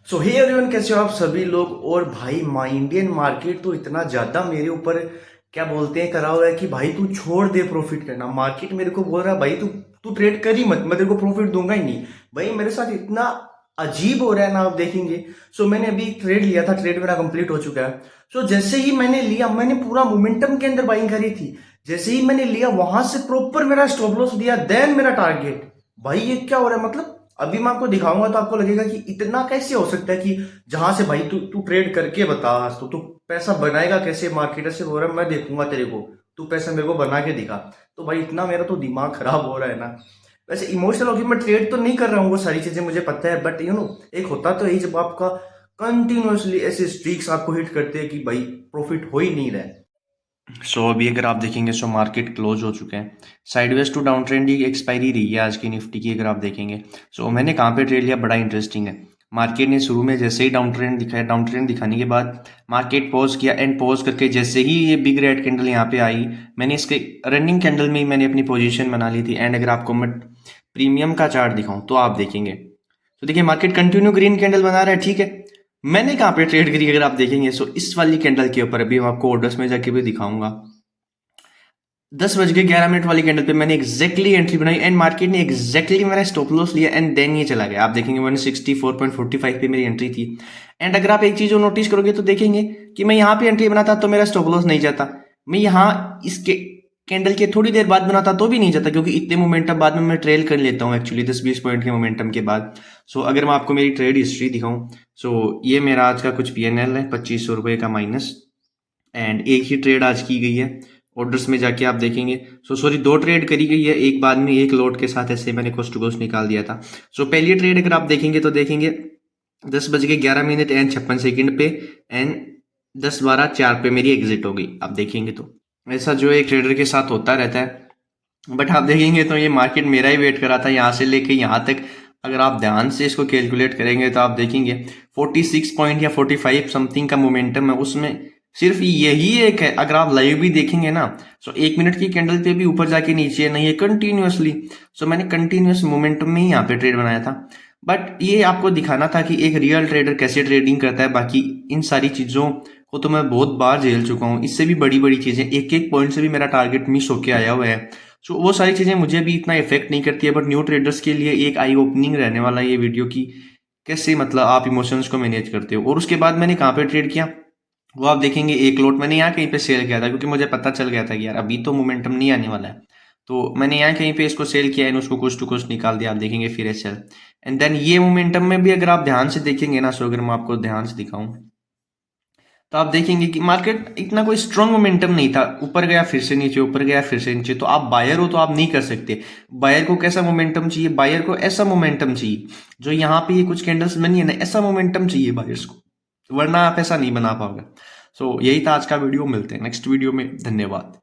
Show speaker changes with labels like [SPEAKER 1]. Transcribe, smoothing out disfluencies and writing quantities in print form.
[SPEAKER 1] सो hey everyone, कैसे हो आप सभी लोग। और भाई माई इंडियन मार्केट तो इतना ज़्यादा मेरे ऊपर क्या बोलते हैं करा हुआ है कि भाई तू छोड़ दे प्रॉफिट करना। मार्केट मेरे को बोल रहा है भाई तू तू ट्रेड कर ही मत, मैं तेरे को प्रॉफिट दूंगा ही नहीं। भाई मेरे साथ इतना अजीब हो रहा है ना, आप देखेंगे। सो मैंने अभी ट्रेड लिया था, ट्रेड मेरा कंप्लीट हो चुका है। सो जैसे ही मैंने लिया, मैंने पूरा मोमेंटम के अंदर बाइंग करी थी। जैसे ही मैंने लिया वहां से प्रॉपर मेरा स्टॉप लॉस दिया, देन मेरा टारगेट। भाई ये क्या हो रहा है, मतलब अभी मैं आपको दिखाऊंगा तो आपको लगेगा कि इतना कैसे हो सकता है कि जहां से भाई तू तू ट्रेड करके बता, आज तो तू पैसा बनाएगा कैसे। मार्केटर से बोल रहा है मैं देखूंगा तेरे को, तू पैसा मेरे को बना के दिखा। तो भाई इतना मेरा तो दिमाग खराब हो रहा है ना। वैसे इमोशनल होकर मैं ट्रेड तो नहीं कर रहा हूँ, वो सारी चीजें मुझे पता है, बट एक होता तो यही जब आपका कंटिन्यूअसली ऐसे स्ट्रीक्स आपको हिट करते हैं कि भाई प्रॉफिट हो ही नहीं रहा है। अभी अगर आप देखेंगे मार्केट क्लोज हो चुके हैं। साइडवेज टू डाउन ट्रेंड की एक्सपायरी रही है आज की निफ्टी की, अगर आप देखेंगे। मैंने कहाँ पे ट्रेड लिया, बड़ा इंटरेस्टिंग है। मार्केट ने शुरू में जैसे ही डाउन ट्रेंड दिखाया, डाउन ट्रेंड दिखाने के बाद मार्केट पॉज किया, एंड पॉज करके जैसे ही ये बिग रेड कैंडल यहाँ पे आई, मैंने इसके रनिंग कैंडल में ही मैंने अपनी पोजीशन बना ली थी। एंड अगर आपको मैं प्रीमियम का चार्ट दिखाऊं तो आप देखेंगे, तो देखिए मार्केट कंटिन्यू ग्रीन कैंडल बना रहा है, ठीक है। मैंने कहाँ पे ट्रेड करी, अगर आप देखेंगे इस वाली कैंडल के ऊपर। अभी मैं आपको ऑर्डर्स में जाके भी दिखाऊंगा। 10 बज के 11 मिनट वाली कैंडल पे मैंने एग्जैक्टली एंट्री बनाई, एंड मार्केट ने एग्जैक्टली मेरा स्टॉप लॉस लिया, एंड देन ये चला गया। आप देखेंगे मैंने 64.45 पे मेरी एंट्री थी। एंड अगर आप एक चीज नोटिस करोगे तो देखेंगे कि मैं यहाँ पे एंट्री बनाता तो मेरा स्टॉप लॉस नहीं जाता। मैं यहाँ इसके कैंडल के थोड़ी देर बाद बनाता तो भी नहीं जाता, क्योंकि इतने मोमेंटम बाद में मैं ट्रेल कर लेता हूँ एक्चुअली 10-20 पॉइंट के मोमेंटम के बाद। अगर मैं आपको मेरी ट्रेड हिस्ट्री दिखाऊं, ये मेरा आज का कुछ पीएनएल है, 2500 रुपये का माइनस। एंड एक ही ट्रेड आज की गई है। ऑर्डर्स में जाके आप देखेंगे, सॉरी, 2 ट्रेड करी गई है, एक बाद में एक लोट के साथ ऐसे मैंने कोस्ट टू कोस्ट निकाल दिया था। पहली ट्रेड अगर आप देखेंगे तो देखेंगे 10 बज के 11 मिनट एंड 56 सेकंड पे, एंड 10:12:04 पे मेरी एग्जिट हो गई। आप देखेंगे तो ऐसा जो एक ट्रेडर के साथ होता रहता है। बट आप देखेंगे तो ये मार्केट मेरा ही वेट कर रहा था यहाँ से लेके यहाँ तक। अगर आप ध्यान से इसको कैलकुलेट करेंगे तो आप देखेंगे 46 पॉइंट या 45 समथिंग का मोमेंटम है, उसमें सिर्फ यही एक है। अगर आप लाइव भी देखेंगे ना, 1 मिनट की कैंडल पे भी ऊपर जाके नीचे नहीं है कंटिन्यूअसली। मैंने कंटिन्यूअस मोमेंटम में ही यहाँ पे ट्रेड बनाया था। बट ये आपको दिखाना था कि एक रियल ट्रेडर कैसे ट्रेडिंग करता है। बाकी इन सारी चीजों को तो मैं बहुत बार झेल चुका हूँ, इससे भी बड़ी बड़ी चीजें, एक एक पॉइंट से भी मेरा टारगेट मिस होके आया हुआ है। वो सारी चीजें मुझे भी इतना इफेक्ट नहीं करती है, बट न्यू ट्रेडर्स के लिए एक आई ओपनिंग रहने वाला ये वीडियो की कैसे मतलब आप इमोशंस को मैनेज करते हो। और उसके बाद मैंने कहाँ पे ट्रेड किया वो आप देखेंगे, एक लोट मैंने यहाँ कहीं पे सेल किया था, क्योंकि मुझे पता चल गया था कि यार अभी तो मोमेंटम नहीं आने वाला है। तो मैंने यहाँ कहीं पे इसको सेल किया, एंड उसको कुछ टू कुछ निकाल दिया। आप देखेंगे फिर एचएल, एंड देन ये मोमेंटम में भी अगर आप ध्यान से देखेंगे ना, अगर मैं आपको ध्यान से दिखाऊं तो आप देखेंगे कि मार्केट इतना कोई स्ट्रॉन्ग मोमेंटम नहीं था। ऊपर गया फिर से नीचे, ऊपर गया फिर से नीचे। तो आप बायर हो तो आप नहीं कर सकते। बायर को कैसा मोमेंटम चाहिए, बायर को ऐसा मोमेंटम चाहिए जो यहाँ पे ये कुछ कैंडल्स बनी है ना, ऐसा मोमेंटम चाहिए बायर्स को, वरना आप ऐसा नहीं बना पाओगे। यही था आज का वीडियो, मिलते हैं नेक्स्ट वीडियो में। धन्यवाद।